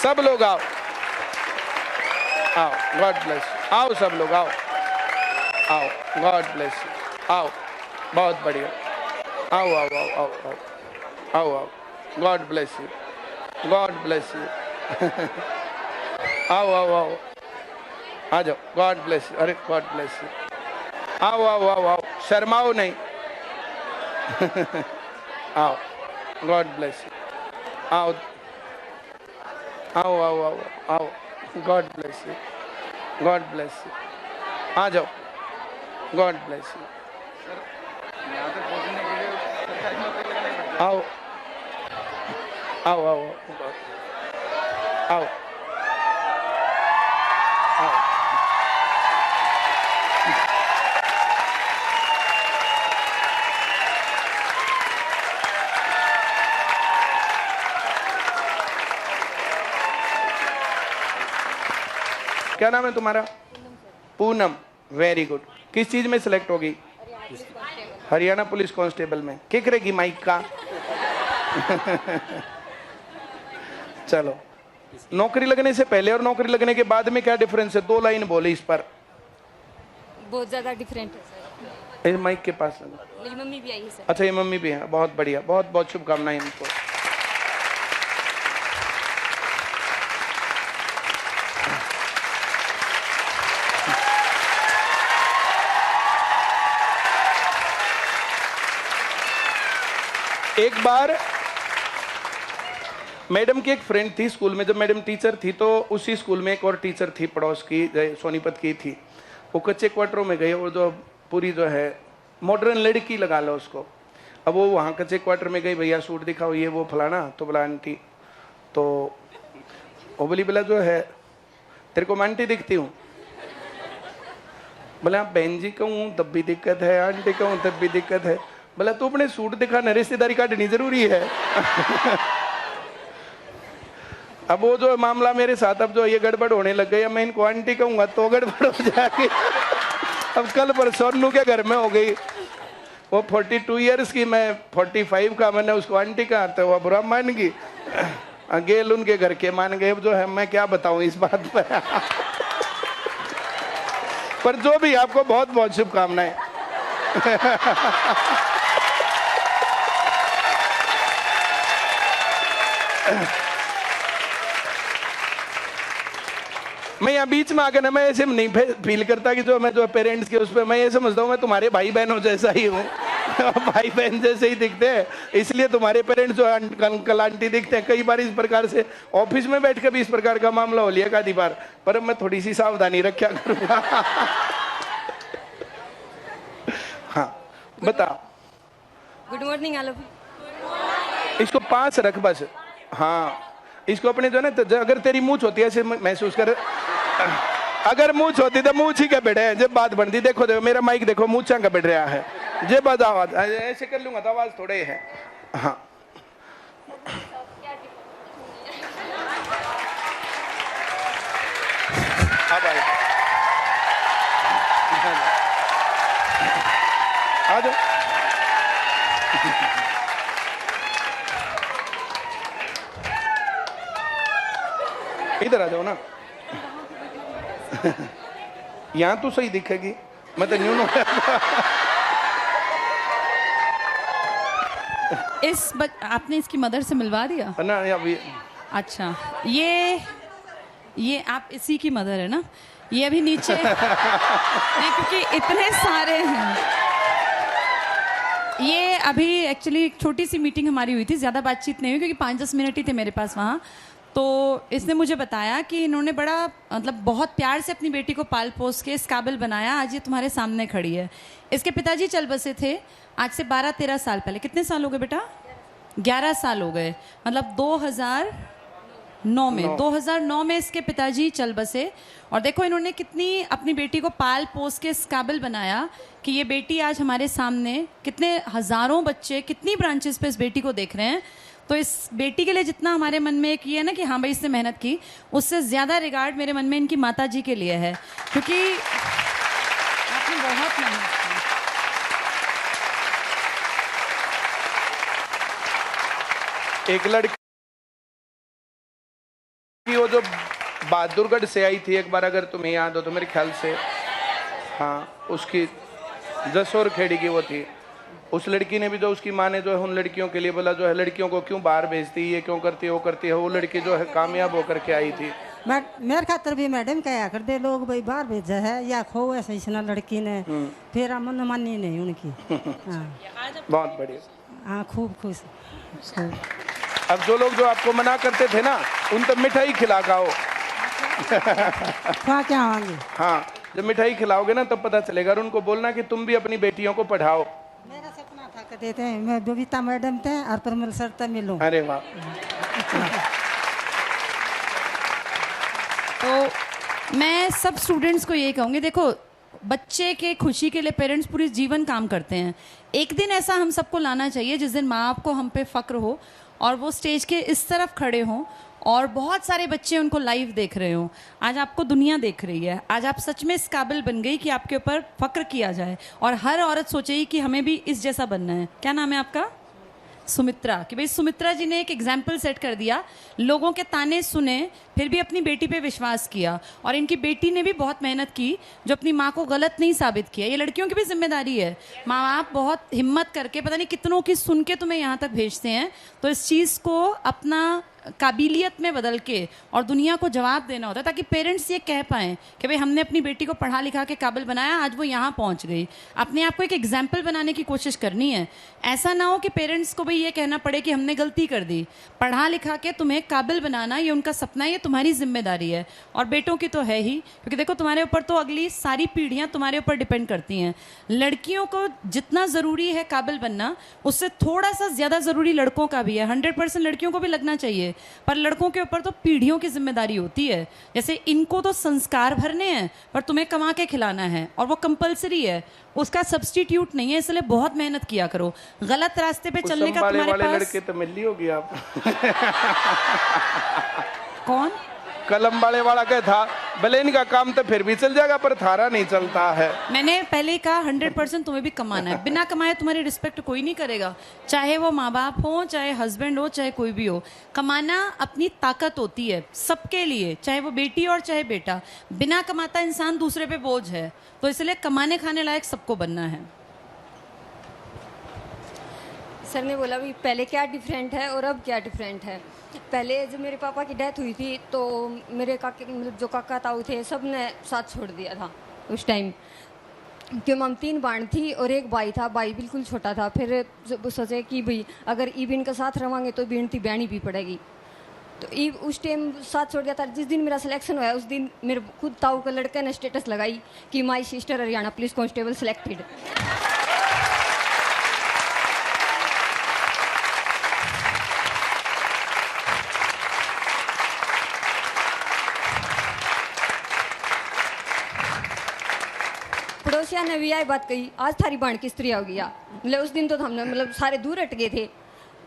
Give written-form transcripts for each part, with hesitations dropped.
सब लोग आओ, आओ, गॉड ब्लेस यू, आओ सब लोग आओ, आओ, गॉड ब्लेस यू, आओ, बहुत बढ़िया, आओ आओ आओ आओ आओ आओ आओ, God bless you, God bless you. आओ आओ आओ, आ जाओ, गॉड ब्लेस यू, अरे गॉड ब्लेस यू, आओ आओ आओ आओ, शर्माओ नहीं। आओ, गॉड ब्लेस यू, आओ आओ आओ आओ आओ, God bless you, God bless you, आ जाओ, गॉड ब्लेस यू, आओ आओ आओ आओ आओ, क्या नाम है तुम्हारा? Poonam, very good. किस चीज में सिलेक्ट होगी? हरियाणा पुलिस कांस्टेबल में। क्या करेगी माइक का? चलो, नौकरी लगने से पहले और नौकरी लगने के बाद में क्या डिफरेंस है? 2 लाइन बोले इस पर। बहुत ज्यादा डिफरेंट है सर। इस माइक के पास लगा। मेरी मम्मी भी आई है सर। अच्छा, ये मम्मी भी है, बहुत बढ़िया, बहुत बहुत शुभकामनाएं इनको। एक बार मैडम की एक फ्रेंड थी स्कूल में, जब मैडम टीचर थी तो उसी स्कूल में एक और टीचर थी पड़ोस की, सोनीपत की थी। वो कच्चे क्वार्टरों में गए और जो पूरी जो है मॉडर्न लड़की लगा लो उसको। अब वो वहाँ कच्चे क्वार्टर में गई, भैया सूट दिखाओ, ये वो फलाना। तो बोला आंटी, तो वो बोली बोला जो है तेरे को मैं आंटी दिखती हूँ? बोला बहन जी कहूँ तब भी दिक्कत है, आंटी कहूँ तब भी दिक्कत है। बोला तू अपने सूट दिखा, न रिश्तेदारी काटनी जरूरी है। अब वो जो मामला मेरे साथ अब जो ये गड़बड़ होने लग गई, मैं इनको आंटी कहूंगा तो गड़बड़ हो जाएगी। अब कल पर सोनू के घर में हो गई, वो 42 इयर्स की, मैं 45 का, मैंने उसको आंटी कहा तो वो बुरा मान गई। गेल उनके घर के मान गए। जो है मैं क्या बताऊं इस बात पर जो भी, आपको बहुत बहुत शुभकामनाएं। मैं यहाँ बीच में आकर ना, मैं ऐसे नहीं फील करता कि जो मैं जो पेरेंट्स के उस पर, मैं ये समझता हूँ मैं तुम्हारे भाई बहनों जैसा ही हूँ। भाई बहन जैसे ही दिखते हैं, इसलिए तुम्हारे पेरेंट्स जो अंकल आंटी दिखते हैं। कई बार इस प्रकार से ऑफिस में बैठ कर भी इस प्रकार का मामला हो लिया आधी बार, पर मैं थोड़ी सी सावधानी रखा करूँगा। हाँ बताओ। गुड मॉर्निंग आलो। इसको 5 रख बस। हाँ, इसको अपने जो ना, तो अगर तेरी मूंछ होती है ऐसे महसूस कर, अगर मूंछ होती तो मूंछ ही का बैठे है। जब बात बनती, देखो देखो मेरा माइक देखो, मूंछा का बैठ रहा है। जब बात आवाज ऐसे कर लूंगा तो आवाज थोड़े है। हाँ अब आ जाओ। इधर आ जाओ ना। यहाँ तो सही दिखेगी, मैं तो न्यू आपने इसकी मदर से मिलवा दिया ना अभी? अच्छा, ये आप इसी की मदर है ना? ये अभी नीचे ये क्योंकि इतने सारे हैं। ये अभी एक्चुअली एक छोटी सी मीटिंग हमारी हुई थी, ज़्यादा बातचीत नहीं हुई क्योंकि 5-10 मिनट ही थे मेरे पास वहाँ। तो इसने मुझे बताया कि इन्होंने बड़ा मतलब बहुत प्यार से अपनी बेटी को पाल पोस के इस काबिल बनाया, आज ये तुम्हारे सामने खड़ी है। इसके पिताजी चल बसे थे आज से 12-13 साल पहले। कितने साल हो गए बेटा? 11 साल हो गए, मतलब 2009 में इसके पिताजी चल बसे। और देखो इन्होंने कितनी अपनी बेटी को पाल पोस के इस काबिल बनाया कि ये बेटी आज हमारे सामने, कितने हज़ारों बच्चे कितनी ब्रांचेस पे इस बेटी को देख रहे हैं। तो इस बेटी के लिए जितना हमारे मन में एक ये है ना कि हाँ भाई इसने मेहनत की, उससे ज़्यादा रिगार्ड मेरे मन में इनकी माता जी के लिए है, क्योंकि आपने बहुत मेहनत की। एक लड़की हो बहादुरगढ़ से आई थी एक बार, अगर तुम्हें याद हो तो, मेरे ख्याल से। हाँ, उसकी जसोर खेड़ी की वो थी। उस लड़की ने भी, जो उसकी माँ ने जो है उन लड़कियों के लिए बोला जो है लड़कियों को क्यों बाहर भेजती, ये क्यों करती है, वो करती है, वो लड़की जो है कामयाब होकर के आई थी। मेरे खातर भी मैडम कहा कर दे लोग भाई बाहर भेजा है या खो ऐसे इसना लड़की ने, फिर मन मानी नहीं उनकी। हाँ बहुत बढ़िया। हाँ खूब खुश। अब जो लोग जो आपको मना करते थे ना, उन तक मिठाई खिला खाओ। खा क्या आवांगे? हाँ, जब मिठाई खिलाओगे ना तब पता चलेगा। और उनको बोलना कि तुम भी अपनी बेटियों को पढ़ाओ। मेरा सपना था कहते थे मैं बबीता मैडम थे और परमल सर तक मिलूं। अरे वाह। तो मैं सब स्टूडेंट्स को ये कहूँगी, देखो बच्चे के खुशी के लिए पेरेंट्स पूरी जीवन काम करते हैं। एक दिन ऐसा हम सबको लाना चाहिए जिस दिन माँ बाप को हम पे फक्र हो और वो स्टेज के इस तरफ खड़े हों और बहुत सारे बच्चे उनको लाइव देख रहे हों। आज आपको दुनिया देख रही है, आज आप सच में इस काबिल बन गई कि आपके ऊपर फक्र किया जाए और हर औरत सोचेगी कि हमें भी इस जैसा बनना है। क्या नाम है आपका? सुमित्रा। कि भाई सुमित्रा जी ने एक एग्जाम्पल सेट कर दिया, लोगों के ताने सुने फिर भी अपनी बेटी पे विश्वास किया। और इनकी बेटी ने भी बहुत मेहनत की, जो अपनी माँ को गलत नहीं साबित किया। ये लड़कियों की भी जिम्मेदारी है। माँ बाप बहुत हिम्मत करके पता नहीं कितनों की सुन के तुम्हें यहाँ तक भेजते हैं, तो इस चीज़ को अपना काबिलियत में बदल के और दुनिया को जवाब देना होता है, ताकि पेरेंट्स ये कह पाएँ कि भाई हमने अपनी बेटी को पढ़ा लिखा के काबिल बनाया, आज वो यहाँ पहुँच गई। अपने आप को एक एग्जाम्पल बनाने की कोशिश करनी है। ऐसा ना हो कि पेरेंट्स को भाई ये कहना पड़े कि हमने गलती कर दी। पढ़ा लिखा के तुम्हें काबिल बनाना ये उनका सपना है, ये तुम्हारी जिम्मेदारी है। और बेटों की तो है ही, क्योंकि देखो तुम्हारे ऊपर तो अगली सारी पीढ़ियाँ तुम्हारे ऊपर डिपेंड करती हैं। लड़कियों को जितना ज़रूरी है काबिल बनना, उससे थोड़ा सा ज़्यादा ज़रूरी लड़कों का भी है। 100% लड़कियों को भी लगना चाहिए, पर लड़कों के ऊपर तो पीढ़ियों की जिम्मेदारी होती है। जैसे इनको तो संस्कार भरने हैं, पर तुम्हें कमा के खिलाना है और वो कंपलसरी है, उसका सब्स्टिट्यूट नहीं है। इसलिए बहुत मेहनत किया करो। गलत रास्ते पे चलने का तुम्हारे पास लड़के तो मिल ली होगी आप। कौन? कलम वाले वाला क्या था, भले इनका काम तो फिर भी चल जाएगा पर थारा नहीं चलता है। मैंने पहले कहा 100% तुम्हें भी कमाना है। बिना कमाए तुम्हारी रिस्पेक्ट कोई नहीं करेगा, चाहे वो माँ बाप हो, चाहे हस्बैंड हो, चाहे कोई भी हो। कमाना अपनी ताकत होती है सबके लिए, चाहे वो बेटी और चाहे बेटा। बिना कमाता इंसान दूसरे पे बोझ है, तो इसलिए कमाने खाने लायक सबको बनना है। सर ने बोला भी पहले क्या डिफरेंट है और अब क्या डिफरेंट है। पहले जब मेरे पापा की डेथ हुई थी तो मेरे काके मतलब जो काका ताऊ थे सब ने साथ छोड़ दिया था उस टाइम, क्योंकि हम 3 बहन थी और एक भाई था। भाई बिल्कुल छोटा था। फिर सोचे कि भाई अगर ई बिन के साथ रवांगे तो बिनती बहनी भी पड़ेगी, तो ई उस टाइम साथ छोड़ दिया था। जिस दिन मेरा सिलेक्शन हुआ उस दिन मेरे खुद ताऊ के लड़के ने स्टेटस लगाई कि my sister Haryana police constable selected. पड़ोसिया ने भी यही बात कही, आज थारी बाण किस तरह हो गया। मतलब उस दिन तो हमने मतलब सारे दूर हट गए थे,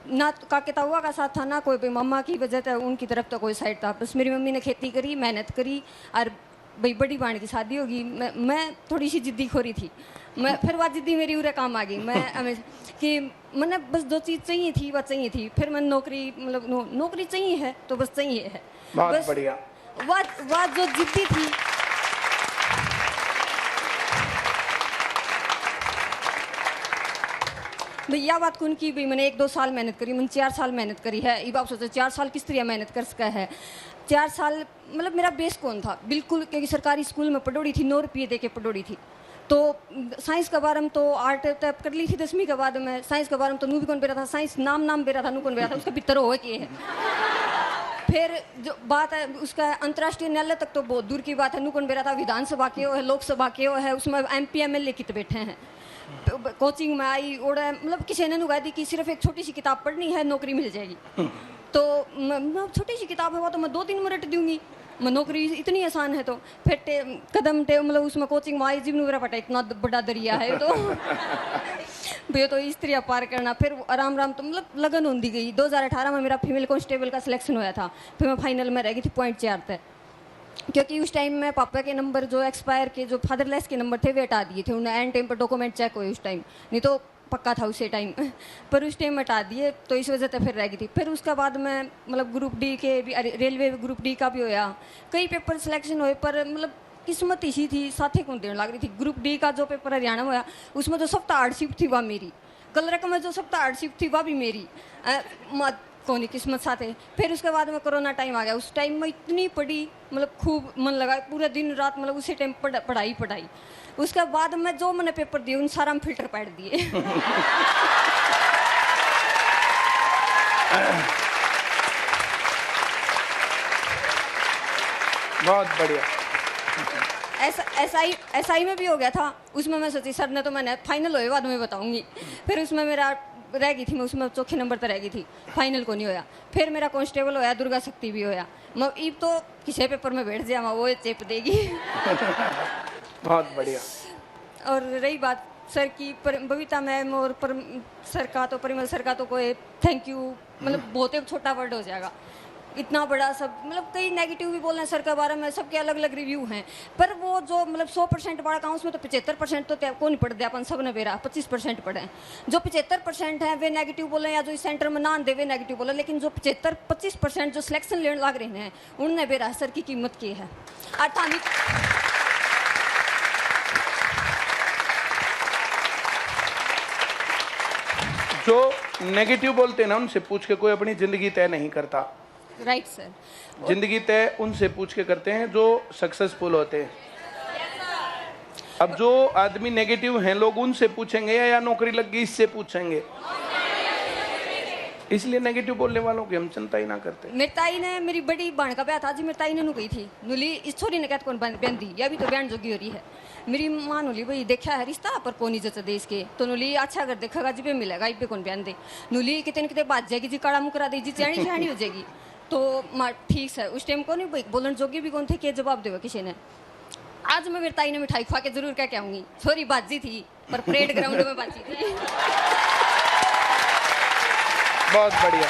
ना तो काके ताऊआ का साथ था, ना कोई मम्मा की वजह से उनकी तरफ तो कोई साइड था। बस मेरी मम्मी ने खेती करी, मेहनत करी और भाई बड़ी बाण की शादी होगी। मैं थोड़ी सी जिद्दी खोरी थी, मैं फिर वह जिद्दी मेरी उरे काम आ गई। मैं हमेशा कि मैंने बस 2 चीज़ चाहिए थी, वह चाहिए थी। फिर मैं नौकरी मतलब नौकरी चाहिए है तो बस चाहिए है। बहुत बढ़िया। वह जो जिद्दी थी, भैया बात कौन की भाई मैंने 1-2 साल मेहनत करी, मैंने 4 साल मेहनत करी है। ये बात सोचो 4 साल किस तरह मेहनत कर सका है। 4 साल मतलब मेरा बेस कौन था बिल्कुल, क्योंकि सरकारी स्कूल में पढ़ोड़ी थी, 9 रुपये दे के पढ़ोड़ी थी। तो साइंस के बारे में तो आर्ट तब कर ली थी 10वीं के बाद में। साइंस के बारे में तो नू भी कौन बेरा था, साइंस नाम बेरा था, नू कौन बेरा था, उसका भीतर हो के है। फिर जो बात है उसका अंतर्राष्ट्रीय न्यायालय तक तो बहुत दूर की बात है। नू कौन बेरा था, विधानसभा के हो है, लोकसभा के हो है, उसमें MP MLA कित बैठे हैं। कोचिंग में आई और मतलब किसी ने कहा थी कि सिर्फ एक छोटी सी किताब पढ़नी है, नौकरी मिल जाएगी। तो छोटी सी किताब है वो तो मैं 2 दिन में रट दूंगी, मैं नौकरी इतनी आसान है। तो फिर कदम मतलब उसमें कोचिंग में आई, जीवन मेरा पटा इतना बड़ा दरिया है तो भैया तो इस तरह पार करना। फिर आराम तो मतलब लगन होती गई। 2018 में मेरा फीमेल कांस्टेबल का सिलेक्शन हुआ था। फिर मैं फाइनल में रह गई थी 0.4 तक, क्योंकि उस टाइम में पापा के नंबर जो एक्सपायर के जो फादरलेस के नंबर थे वे हटा दिए थे उन्हें। एंड टाइम पर डॉक्यूमेंट चेक हुए उस टाइम, नहीं तो पक्का था उसी टाइम, पर उस टाइम हटा दिए तो इस वजह से फिर रह गई थी। फिर उसके बाद मैं मतलब ग्रुप डी के भी, रेलवे ग्रुप डी का भी होया, कई पेपर सिलेक्शन हुए, पर मतलब किस्मत इसी थी, साथे कौन देने लग रही थी। ग्रुप डी का जो पेपर हरियाणा में हुआ उसमें जो सप्ताह हार्डशिप थी वह मेरी, कलरक में जो सप्ताह हार्डशिप थी वह भी मेरी, कौन किस्मत साथ है। फिर उसके बाद में कोरोना टाइम आ गया, उस टाइम में इतनी पढ़ी, मतलब खूब मन लगा, पूरा दिन रात मतलब उसी टाइम पढ़ाई। उसके बाद में जो मैंने पेपर दिए उन सारा में फिल्टर पैड दिए। बहुत बढ़िया। SI में भी हो गया था, उसमें मैं सोची सर ने तो मैंने फाइनल होए बाद में बताऊंगी। फिर उसमें मेरा रह गई थी, मैं उसमें चौथे नंबर पर रह गई थी, फाइनल को नहीं होया। फिर मेरा कांस्टेबल होया, दुर्गा शक्ति भी होया। मैं ईब तो किसी पेपर में बैठ जाया, वो चेप देगी। बहुत बढ़िया। और रही बात सर की, बबीता मैम और सर का तो परिमल सर का तो कोई थैंक यू, मतलब बहुत ही छोटा वर्ड हो जाएगा। इतना बड़ा सब, मतलब कई नेगेटिव भी बोल रहे हैं सर के बारे में, सबके अलग अलग रिव्यू हैं, पर वो जो मतलब 100% बड़ा काम उसमें तो 75% तो को नहीं पढ़ दिया अपन सब ने, बेरा 25% पढ़े। जो 75% है वे नेगेटिव बोले, या जो इस सेंटर में ना दे वे नेगेटिव बोले, लेकिन जो 25% जो सिलेक्शन लेने लग रहे हैं उनने बेरा सर की कीमत की है। जो नेगेटिव बोलते हैं ना उनसे पूछ के कोई अपनी जिंदगी तय नहीं करता। Right sir. जिंदगी तय उनसे पूछ के करते हैं जो सक्सेसफुल होते हैं। अब जो आदमी नेगेटिव हैं लोग उनसे पूछेंगे या नौकरी लग गई इससे पूछेंगे, इसलिए नेगेटिव बोलने वालों की हम चिंता ही ना करते। मेरी ताई ने, मेरी बड़ी बहन का ब्याह था जी, मेरी ताई ने कही थी नुली इस छोरी ने कहते कौन बहन दी, या भी तो बहन जोगी हो रही है। मेरी माँ नुली भाई देखा है रिश्ता पर कौन इज्जत देश के, तो नुली अच्छा अगर देखा जी पे मिलेगा, इब पे कौन बहन दे। नुली कितने कितने बात जाएगी जी, काड़ा मुकरा दे जी, चैनी चैनी हो जाएगी। तो माँ ठीक है, उस टाइम को नहीं बोलन जोगी भी कौन थे कि जवाब देगा किसी ने। आज मैं मेरी ताई ने मिठाई खा के जरूर क्या कहूँगी, छोरी बाजी थी पर परेड ग्राउंड में बाजी थी। बहुत बढ़िया।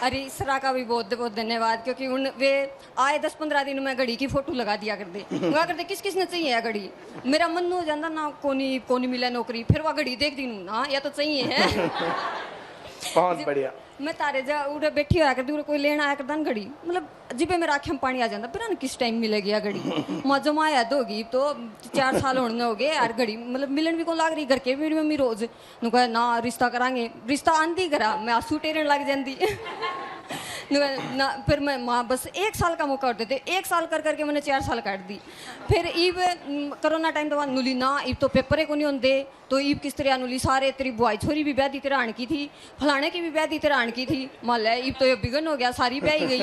अरे सरा का भी बहुत बहुत धन्यवाद, क्योंकि उन वे आए 10-15 दिन में घड़ी की फोटो लगा दिया कर दे, वहाँ कर दे किस किस ने चाहिए है घड़ी। मेरा मन हो जाता ना, कोनी मिला नौकरी, फिर वह घड़ी देख दी ना, या तो चाहिए है। बहुत बढ़िया। मैं तारे जा उड़े बैठी होया करती, कोई लेना आया करता घड़ी, मतलब जिबे मेरा आँखें में पानी आ जाता, फिर किस टाइम मिलेगी या घड़ी। मौजो माँ याद होगी तो 4 साल होने हो गए यार, घड़ी मतलब मिलन भी को लाग रही। घर के मेरी मम्मी रोज कहा ना रिश्ता करांगे, रिश्ता आंधी करा, मैं आंसू टेरन लग जाती। ना फिर मैं माँ बस 1 साल का मौका देते, 1 साल कर करके मैंने 4 साल काट दी। फिर ईब कोरोना टाइम तो नुली ना ईब तो पेपर को नहीं होते, तो ईब किस तरह नुली सारे तेरी बुआई छोरी भी ब्याह दी तेरा आण की थी, फलाने की भी ब्याह दी तेरा आण की थी, मान लिया ईब तो ये बिगन हो गया, सारी ब्याह ही गई।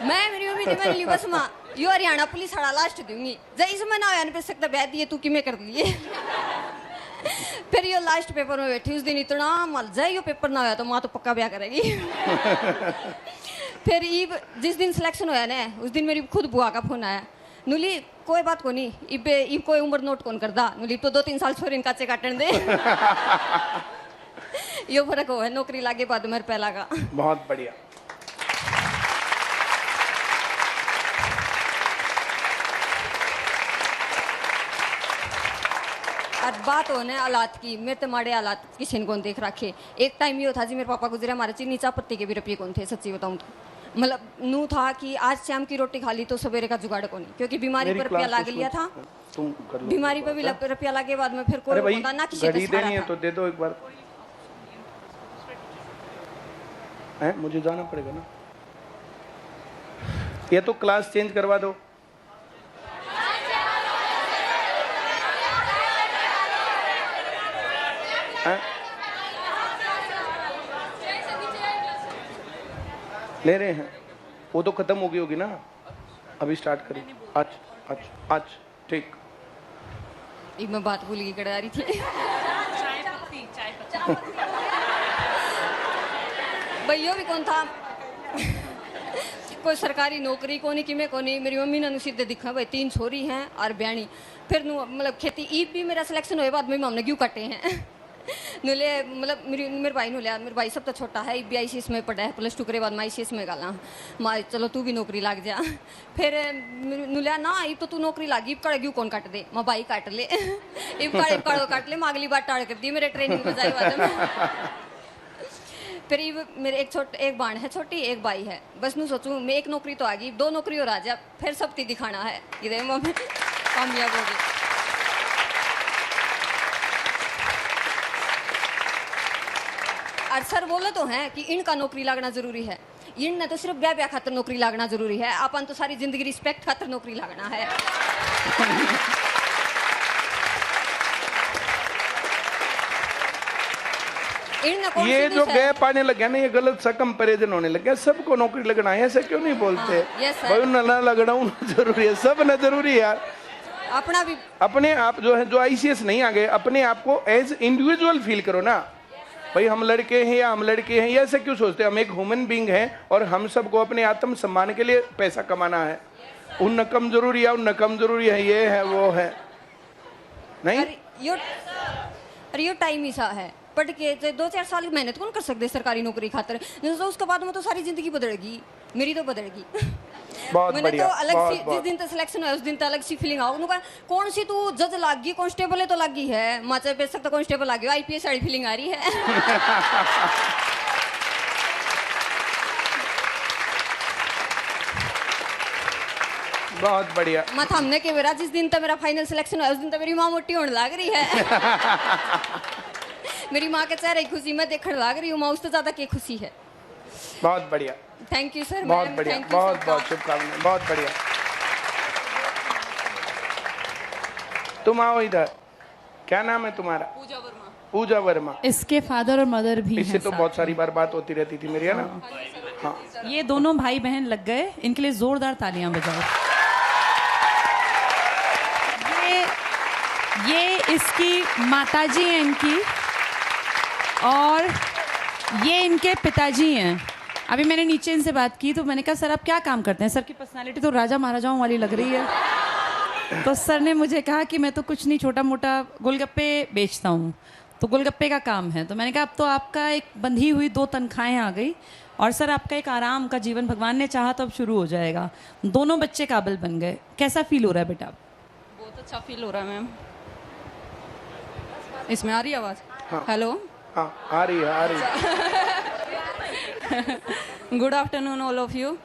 मैं मेरी मम्मी ने मेरे लिए बस माँ यो हरियाणा पुलिस हड़ा लास्ट दूंगी, जय इसमें ना आने पे सकता ब्याह दिए तू किमें कर दिए। फिर यो लास्ट पेपर में बैठी, उस दिन इतना मल जाए यो पेपर ना होया तो माँ तो पक्का ब्याह करेगी। फिर ईब जिस दिन सिलेक्शन होया ना उस दिन मेरी खुद बुआ का फोन आया, नुली कोई बात को नहीं, ईब कोई उम्र नोट कौन करदा, नुली तो 2-3 साल छोरी काचे काटन दे। यो फर्क हो है नौकरी लागे बाद मेरे पहला का। बहुत बढ़िया। और बात हो ना हालात की, मेरे तो माड़े हालात किसी ने कौन देख रखे। एक टाइम ये था जी मेरे पापा गुजरे, हमारे चीनी चापत्ती के भी रुपये कौन थे, सच्ची बताऊं तो मतलब नू था कि आज शाम की रोटी खा ली तो सवेरे का जुगाड़ को नहीं, क्योंकि बीमारी पर रुपया लाग लिया था, बीमारी पर भी रुपया लागे बाद में फिर कोई पता ना किसी घड़ी देनी है तो दे दो एक बार। है मुझे जाना पड़ेगा ना, ये तो क्लास चेंज करवा दो। ले रहे हैं, वो तो खत्म हो गई होगी ना, अभी स्टार्ट करें। आज ठीक। एक मैं बात भूल गई, कड़ा रही थी। भैया भी कौन था, कोई सरकारी नौकरी को नहीं कि मैं को नहीं। मेरी मम्मी ने सीधे दिखा भाई 3 छोरी हैं और ब्याणी, फिर मतलब खेती ईब भी मेरा सिलेक्शन हुए बाद में हमने क्यों कटे हैं। नुले मतलब मेरे भाई नु लिया, मेरे भाई सब तो छोटा है, ICS में पढ़ा है, +2 करे बाद मैं ICS में गाला माँ चलो तू भी नौकरी लग जा। फिर नुलिया ना इब तो तू नौकरी लागी, इब कड़ेगी कौन काट दे, मैं भाई काट ले इब कड़ो काट ले, मैं अगली बार टाड़ कर दी मेरे ट्रेनिंग में जाए बाद में। फिर मेरे एक बाण है छोटी, एक भाई है, बस नू सोचूं मैं एक नौकरी तो आ गई, 2 नौकरी और आ जा, फिर सब ती दिखाना है, इधर मैं कामयाब हो गई। और सर बोले तो हैं कि इनका नौकरी लगना जरूरी है, इन ने तो सिर्फ ब्याह खातर नौकरी लगना जरूरी है, अपन तो सारी जिंदगी रिस्पेक्ट खातर नौकरी लगना है। ये जो गैप आने लगे ना, ये गलत सा कंपेरिजन होने लगे, सबको नौकरी लगना है, ऐसे क्यों नहीं बोलते? भाई ना लगना जरूरी है, सब ना जरूरी है यार। अपना भी अपने आप जो है, जो ICS नहीं आ गए, अपने आप को एज इंडिविजुअल फील करो ना, भाई हम लड़के हैं या हम लड़के हैं, ये ऐसे क्यों सोचते हैं? हम एक ह्यूमन बीइंग हैं और हम सबको अपने आत्म सम्मान के लिए पैसा कमाना है। उन कम जरूरी है, उन कम जरूरी है, ये है वो है नहीं। अरे यो टाइम ही सा है, पढ़ के 2-4 साल की मेहनत कौन कर सकते सरकारी नौकरी खातर, उसके बाद में तो सारी जिंदगी बदलेगी, मेरी तो बदलेगी। बहुत मैंने बढ़िया, तो अलग बहुत, सी बहुत। जिस दिन तक सिलेक्शन हुआ उस दिन तक अलग सी फीलिंग आओ, उन्होंने कहा कौन सी तू जज लाग गई, कांस्टेबल है तो लागी है, माचा पे सकता कांस्टेबल लागी, IPS वाली फीलिंग आ रही है। बहुत बढ़िया। मत हमने के मेरा जिस दिन तक मेरा फाइनल सिलेक्शन हुआ उस दिन तक मेरी माँ मोटी होने लग रही है। मेरी माँ के चेहरे की खुशी मैं देखने लग रही हूँ, माँ उससे ज्यादा की खुशी है। बहुत बढ़िया, थैंक यू सर। बहुत बढ़िया, बहुत बहुत शुभकामनाएं, बहुत बढ़िया। तुम आओ इधर, क्या नाम है तुम्हारा? पूजा वर्मा। पूजा वर्मा। इसके फादर और मदर भी इससे हैं तो साथ बहुत सारी बार बात होती रहती थी मेरी, है ना? हाँ, में। ये दोनों भाई बहन लग गए, इनके लिए जोरदार तालियां बजाओ। ये इसकी माताजी हैं इनकी, और ये इनके पिताजी हैं। अभी मैंने नीचे इनसे बात की तो मैंने कहा सर आप क्या काम करते हैं? सर की पर्सनालिटी तो राजा महाराजाओं वाली लग रही है। तो सर ने मुझे कहा कि मैं तो कुछ नहीं, छोटा मोटा गोलगप्पे बेचता हूँ, तो गोलगप्पे का काम है। तो मैंने कहा अब तो आपका एक बंधी हुई 2 तनख्वाहें आ गई, और सर आपका एक आराम का जीवन भगवान ने चाहा तो अब शुरू हो जाएगा। दोनों बच्चे काबिल बन गए, कैसा फील हो रहा है बेटा? बहुत अच्छा फील हो रहा है मैम। इसमें आ रही है आवाज़? हाँ। हेलो, हाँ आ रही है, आ रही है। Good afternoon all of you.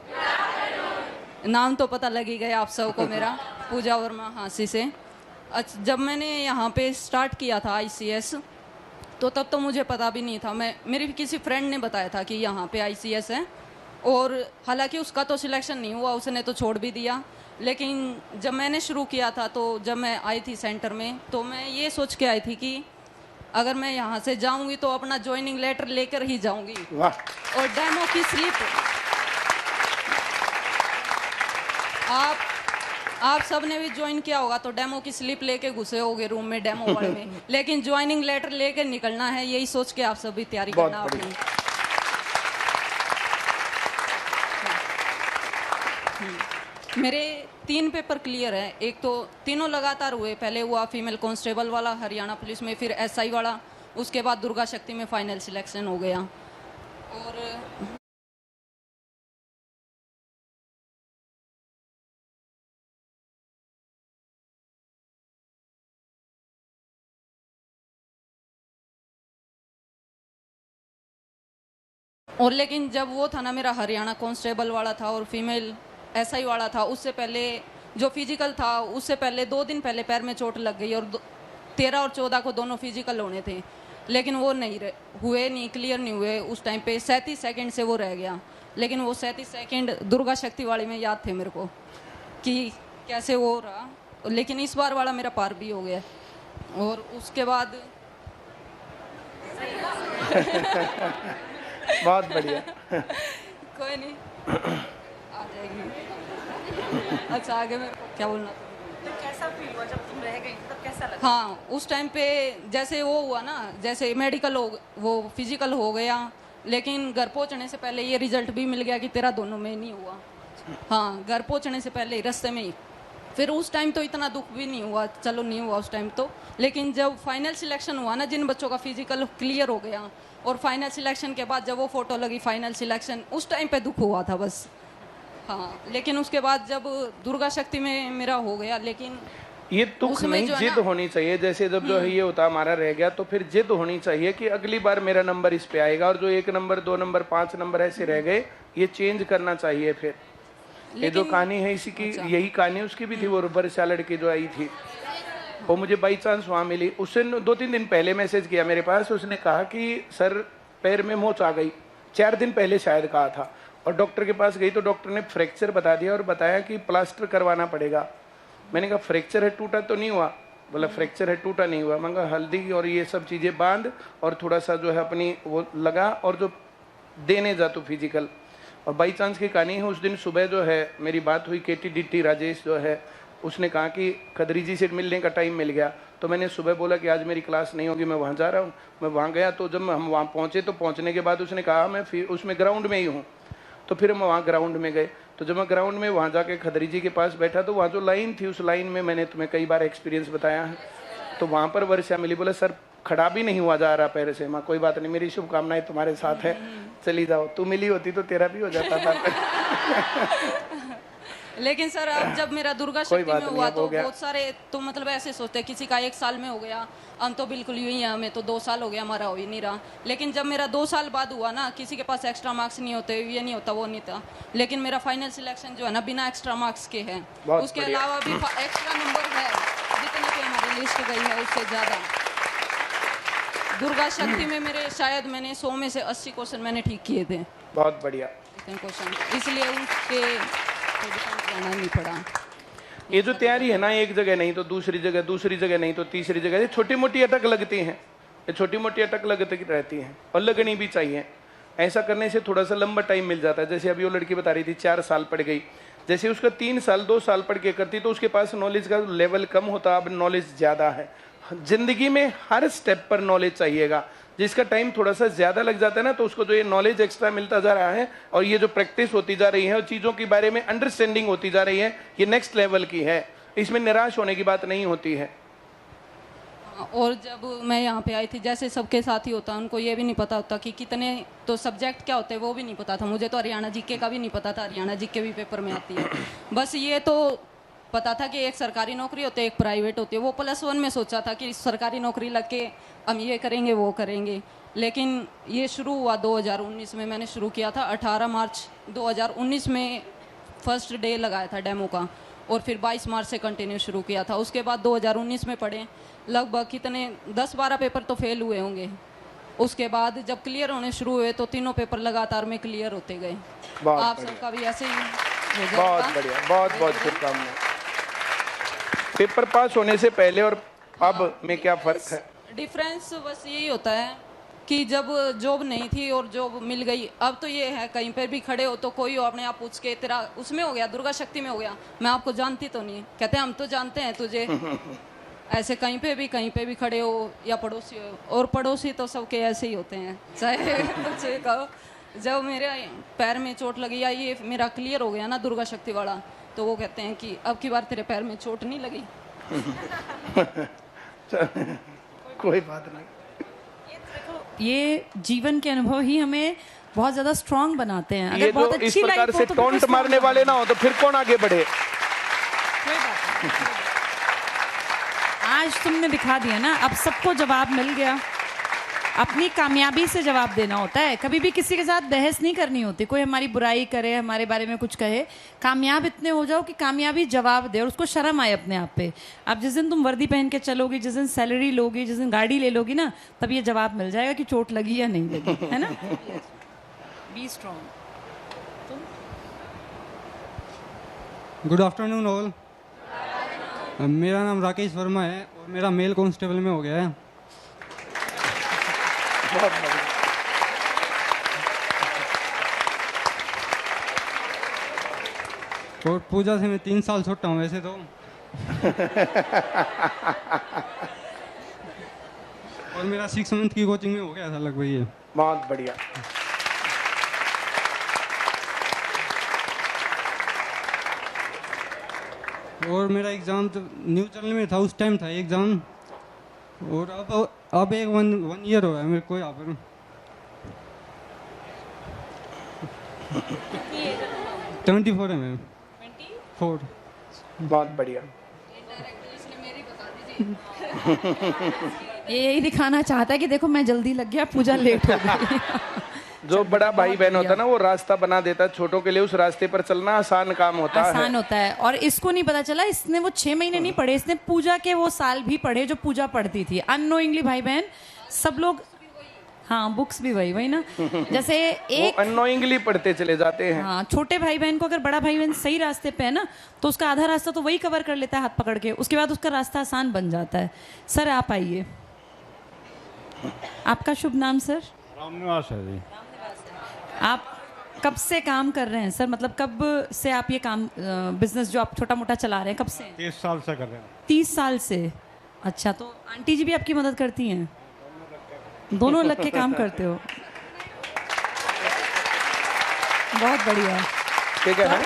नाम तो पता लग ही गया आप सबको मेरा, पूजा वर्मा हाँसी से। अच्छा, जब मैंने यहाँ पे स्टार्ट किया था ICS, तो तब तो मुझे पता भी नहीं था। मेरे किसी फ्रेंड ने बताया था कि यहाँ पे ICS है, और हालांकि उसका तो सिलेक्शन नहीं हुआ, उसने तो छोड़ भी दिया। लेकिन जब मैंने शुरू किया था, तो जब मैं आई थी सेंटर में, तो मैं ये सोच के आई थी कि अगर मैं यहाँ से जाऊँगी तो अपना ज्वाइनिंग लेटर लेकर ही जाऊँगी, वाह, और डेमो की स्लिप। आप सब ने भी ज्वाइन किया होगा तो डेमो की स्लिप लेके घुसे होगे रूम में, डेमो वाले में, लेकिन ज्वाइनिंग लेटर लेकर निकलना है, यही सोच के आप सब भी तैयारी करना अपनी। मेरे 3 पेपर क्लियर है, एक तो तीनों लगातार हुए, पहले हुआ फीमेल कांस्टेबल वाला हरियाणा पुलिस में, फिर SI वाला, उसके बाद दुर्गा शक्ति में फाइनल सिलेक्शन हो गया। और लेकिन जब वो था ना, मेरा हरियाणा कांस्टेबल वाला था और फीमेल SI वाला था, उससे पहले जो फिजिकल था, उससे पहले 2 दिन पहले पैर में चोट लग गई, और 13 और 14 को दोनों फिजिकल होने थे, लेकिन वो हुए नहीं, क्लियर नहीं हुए। उस टाइम पे 37 सेकंड से वो रह गया, लेकिन वो 37 सेकंड दुर्गा शक्ति वाली में याद थे मेरे को कि कैसे वो रहा। लेकिन इस बार वाला मेरा पार भी हो गया, और उसके बाद बहुत बढ़िया। कोई नहीं, आ जाएगी। अच्छा, आगे मेरे को क्या बोलना था? तो कैसा फील हुआ जब तुम रह गई, तब कैसा लगा? हाँ, उस टाइम पे जैसे वो हुआ ना, जैसे मेडिकल वो फिजिकल हो गया, लेकिन घर पहुंचने से पहले ये रिजल्ट भी मिल गया कि तेरा दोनों में नहीं हुआ। हाँ, घर पहुंचने से पहले रास्ते में ही फिर उस टाइम तो इतना दुख भी नहीं हुआ, चलो नहीं हुआ उस टाइम तो, लेकिन जब फाइनल सिलेक्शन हुआ ना, जिन बच्चों का फिजिकल क्लियर हो गया और फाइनल सिलेक्शन के बाद जब वो फोटो लगी फाइनल सिलेक्शन, उस टाइम पे दुख हुआ था बस। हाँ, लेकिन उसके बाद जब दुर्गा शक्ति में मेरा हो गया, लेकिन ये दुख उसमें नहीं, जो है जिद ना- होनी चाहिए। जैसे जब जो है ये होता हमारा रह गया, तो फिर जिद होनी चाहिए कि अगली बार मेरा नंबर इस पे आएगा, और जो 1 नंबर 2 नंबर 5 नंबर ऐसे रह गए, ये चेंज करना चाहिए। फिर ये जो कहानी है इसी की, यही कहानी उसकी भी थी। वो वर्षा लड़की जो आई थी, वो मुझे बाई चांस वहाँ मिली। उसने 2-3 दिन पहले मैसेज किया मेरे पास। उसने कहा कि सर पैर में मोच आ गई, 4 दिन पहले शायद कहा था, और डॉक्टर के पास गई तो डॉक्टर ने फ्रैक्चर बता दिया और बताया कि प्लास्टर करवाना पड़ेगा। मैंने कहा फ्रैक्चर है, टूटा तो नहीं हुआ? बोला फ्रैक्चर है, टूटा नहीं हुआ। मैं कहा हल्दी और ये सब चीज़ें बांध और थोड़ा सा जो है अपनी वो लगा और जो देने जा तो फिजिकल। और बाई चांस की कहानी है, उस दिन सुबह जो है मेरी बात हुई, KTDT राजेश जो है उसने कहा कि खदरी जी से मिलने का टाइम मिल गया। तो मैंने सुबह बोला कि आज मेरी क्लास नहीं होगी, मैं वहाँ जा रहा हूँ। मैं वहाँ गया तो जब हम वहाँ पहुँचे तो पहुँचने के बाद उसने कहा मैं फिर उसमें ग्राउंड में ही हूँ। तो फिर हम वहाँ ग्राउंड में गए। तो जब मैं ग्राउंड में वहाँ जाके खदरी जी के पास बैठा तो वहाँ जो लाइन थी, उस लाइन में मैंने तुम्हें कई बार एक्सपीरियंस बताया है, तो वहाँ पर वर्षा मिली। बोला सर खड़ा भी नहीं हुआ जा रहा पैर से। माँ कोई बात नहीं, मेरी शुभकामनाएं तुम्हारे साथ है, चली जाओ। तू मिली होती तो तेरा भी हो जाता था। लेकिन सर अब जब मेरा दुर्गा कोई शक्ति बात में नहीं, हुआ अब तो हो गया। बहुत सारे तो मतलब ऐसे सोचते हैं किसी का 1 साल में हो गया, हम तो बिल्कुल यूं ही हैं, हमें तो 2 साल हो गया, हमारा हो ही नहीं रहा। लेकिन जब मेरा 2 साल बाद हुआ ना, किसी के पास एक्स्ट्रा मार्क्स नहीं होते, ये नहीं होता, वो नहीं था, लेकिन मेरा फाइनल सिलेक्शन जो है ना बिना एक्स्ट्रा मार्क्स के है। बहुत उसके बढ़िया। अलावा भी एक्स्ट्रा नंबर है, जितने की हमारी लिस्ट गई है उससे ज्यादा। दुर्गा शक्ति में मेरे शायद मैंने 100 में से 80 क्वेश्चन मैंने ठीक किए थे, बहुत बढ़िया। क्वेश्चन, इसलिए उनके जाना नहीं पड़ा। ये जो तैयारी है ना, एक जगह नहीं तो दूसरी जगह, दूसरी जगह नहीं तो तीसरी जगह, ये छोटी मोटी अटक लगती हैं, ये छोटी मोटी अटक लगती रहती हैं और लगनी भी चाहिए। ऐसा करने से थोड़ा सा लंबा टाइम मिल जाता है। जैसे अभी वो लड़की बता रही थी 4 साल पढ़ गई, जैसे उसका 3 साल 2 साल पढ़ के करती तो उसके पास नॉलेज का लेवल कम होता, अब नॉलेज ज़्यादा है। जिंदगी में हर स्टेप पर नॉलेज चाहिएगा। जिसका टाइम थोड़ा सा ज्यादा लग जाता है ना, तो उसको जो ये नॉलेज एक्स्ट्रा मिलता जा रहा है और ये जो प्रैक्टिस होती जा रही है और चीजों के बारे में अंडरस्टैंडिंग होती जा रही है, ये नेक्स्ट लेवल की है। इसमें निराश होने की बात नहीं होती है। और जब मैं यहाँ पे आई थी, जैसे सबके साथ ही होता, उनको ये भी नहीं पता होता कि कितने तो सब्जेक्ट क्या होते हैं, वो भी नहीं पता था। मुझे तो हरियाणा जीके का भी नहीं पता था, हरियाणा जीके भी पेपर में आती है। बस ये तो पता था कि एक सरकारी नौकरी होती है, एक प्राइवेट होती है। वो +1 में सोचा था कि सरकारी नौकरी लग के हम ये करेंगे वो करेंगे। लेकिन ये शुरू हुआ 2019 में, मैंने शुरू किया था 18 मार्च 2019 में फर्स्ट डे लगाया था डेमो का, और फिर 22 मार्च से कंटिन्यू शुरू किया था। उसके बाद 2019 में पढ़े, लगभग कितने 10-12 पेपर तो फेल हुए होंगे। उसके बाद जब क्लियर होने शुरू हुए तो 3 पेपर लगातार में क्लियर होते गए। आप सबका भी ऐसे ही हो जाएगा। बहुत बढ़िया, बहुत बहुत शुभकामनाएं। पेपर पास होने से पहले और अब में क्या फर्क है? डिफरेंस बस यही होता है कि जब जॉब नहीं थी और जॉब मिल गई, अब तो ये है कहीं पर भी खड़े हो तो कोई हो अपने आप पूछ के तेरा उसमें हो गया, दुर्गा शक्ति में हो गया, मैं आपको जानती तो नहीं, कहते हैं हम तो जानते हैं तुझे। ऐसे कहीं पे भी खड़े हो या पड़ोसी हो, और पड़ोसी तो सबके ऐसे ही होते हैं, चाहे कुछ कहो। जब मेरे पैर में चोट लगी या ये मेरा क्लियर हो गया ना दुर्गा शक्ति वाला, तो वो कहते हैं कि अब की बार तेरे पैर में चोट नहीं लगी। कोई बात नहीं। ये जीवन के अनुभव ही हमें बहुत ज्यादा स्ट्रांग बनाते हैं। ये जो इस प्रकार से टोंट मारने वाले ना हो तो फिर कौन आगे बढ़े? कोई बात नहीं। आज तुमने दिखा दिया ना, अब सबको जवाब मिल गया। अपनी कामयाबी से जवाब देना होता है, कभी भी किसी के साथ बहस नहीं करनी होती। कोई हमारी बुराई करे, हमारे बारे में कुछ कहे, कामयाब इतने हो जाओ कि कामयाबी जवाब दे और उसको शर्म आए अपने आप पे। अब जिस दिन तुम वर्दी पहन के चलोगी, जिस दिन सैलरी लोगी, जिस दिन गाड़ी ले लोगी ना, तब ये जवाब मिल जाएगा कि चोट लगी या नहीं लगी, है ना। Be strong. Good afternoon all. मेरा नाम राकेश वर्मा है और मेरा मेल कांस्टेबल में हो गया है। बहुत बढ़िया। और पूजा से मैं 3 साल छोटा हूँ वैसे तो। और मेरा 6 मंथ की कोचिंग में हो गया था लगभग ये। बहुत बढ़िया। और मेरा एग्ज़ाम तो न्यू चैनल में था, उस टाइम था एग्ज़ाम। और अब एक वन ईयर हुआ है मेरे को यहाँ पर। ट्वेंटी 24 है मैम। 4। बहुत बढ़िया। ये यही दिखाना चाहता है कि देखो मैं जल्दी लग गया, पूजा लेट हो गई। जो बड़ा भाई बहन होता है ना, वो रास्ता बना देता है छोटों के लिए। उस रास्ते पर चलना आसान काम होता है। आसान होता है। और इसको नहीं पता चला, इसने वो 6 महीने नहीं पढ़े, इसने पूजा के वो साल भी पढ़े जो पूजा पढ़ती थी। अननोइंगली भाई बहन सब लोग, हाँ बुक्स भी वही ना। जैसे एक अननोइंगली पढ़ते चले जाते हैं। हाँ, छोटे भाई बहन को अगर बड़ा भाई बहन सही रास्ते पे है ना, तो उसका आधा रास्ता तो वही कवर कर लेता है हाथ पकड़ के, उसके बाद उसका रास्ता आसान बन जाता है। सर आप आइए, आपका शुभ नाम सर? रामनिवास है जी। आप कब से काम कर रहे हैं सर? मतलब कब से आप ये काम बिजनेस जो आप छोटा मोटा चला रहे हैं, कब से? 30 साल से कर रहे हैं। 30 साल से। अच्छा, तो आंटी जी भी आपकी मदद करती हैं? दोनों लग के काम करते हो, बहुत बढ़िया। ठीक है।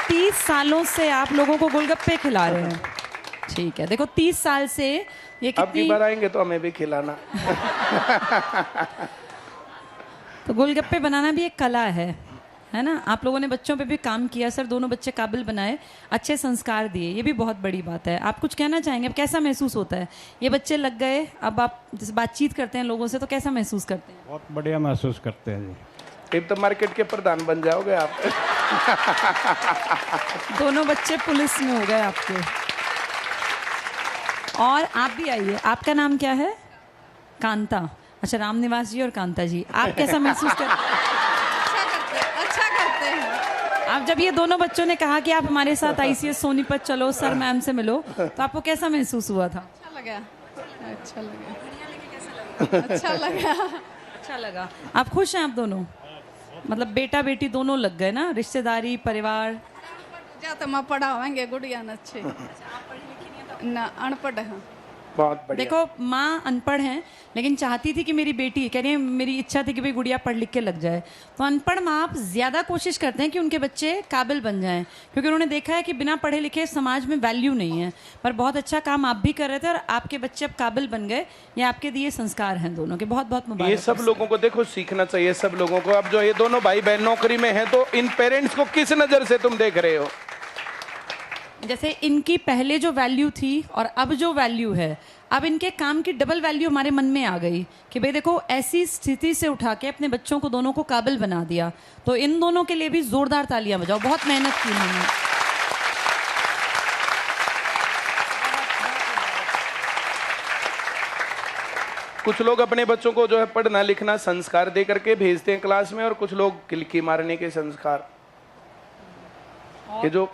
30 सालों से आप लोगों को गोलगप्पे खिला रहे हैं। ठीक है, देखो 30 साल से ये अब की कितनी, बार आएंगे तो हमें भी खिलाना। तो गोलगप्पे बनाना भी एक कला है ना? आप लोगों ने बच्चों पे भी काम किया सर, दोनों बच्चे काबिल बनाए, अच्छे संस्कार दिए, ये भी बहुत बड़ी बात है। आप कुछ कहना चाहेंगे? अब कैसा महसूस होता है? ये बच्चे लग गए, अब आप जैसे बातचीत करते हैं लोगों से तो कैसा महसूस करते हैं? बहुत बढ़िया महसूस करते हैं जी। अब तो मार्केट के प्रधान बन जाओगे आप। दोनों बच्चे पुलिस में हो गए आपके। और आप भी आइए, आपका नाम क्या है? कांता। अच्छा, रामनिवास जी और कांता जी, आप कैसा महसूस करते हैं? अच्छा करते हैं। आप जब ये दोनों बच्चों ने कहा कि आप हमारे साथ ICS सोनीपत चलो, सर मैम से मिलो, तो आपको कैसा महसूस हुआ था? अच्छा लगा, अच्छा लगा, अच्छा लगा। अच्छा लगा। आप खुश हैं आप दोनों? मतलब बेटा बेटी दोनों लग गए ना, रिश्तेदारी परिवार। जाते माँ पढ़ावेंगे गुड़िया न अच्छे ना, अनपढ़ है। बहुत बढ़िया। देखो माँ अनपढ़ हैं, लेकिन चाहती थी कि मेरी बेटी, कह रही है मेरी इच्छा थी कि भाई गुड़िया पढ़ लिख के लग जाए। तो अनपढ़ माँ बाप ज़्यादा कोशिश करते हैं कि उनके बच्चे काबिल बन जाएं, क्योंकि उन्होंने देखा है कि बिना पढ़े लिखे समाज में वैल्यू नहीं है। पर बहुत अच्छा काम आप भी कर रहे थे और आपके बच्चे अब काबिल बन गए। ये आपके दिए संस्कार हैं दोनों के, बहुत बहुत मुबारक। ये सब लोगों को देखो सीखना चाहिए, सब लोगों को। अब जो ये दोनों भाई बहन नौकरी में हैं, तो इन पेरेंट्स को किस नजर से तुम देख रहे हो? जैसे इनकी पहले जो वैल्यू थी और अब जो वैल्यू है, अब इनके काम की डबल वैल्यू हमारे मन में आ गई कि भाई देखो ऐसी स्थिति से उठा के अपने बच्चों को दोनों को काबिल बना दिया। तो इन दोनों के लिए भी जोरदार तालियां बजाओ, बहुत मेहनत की इन्होंने। कुछ लोग अपने बच्चों को जो है पढ़ना लिखना संस्कार दे करके भेजते हैं क्लास में, और कुछ लोग किलकी मारने के संस्कार। ये जो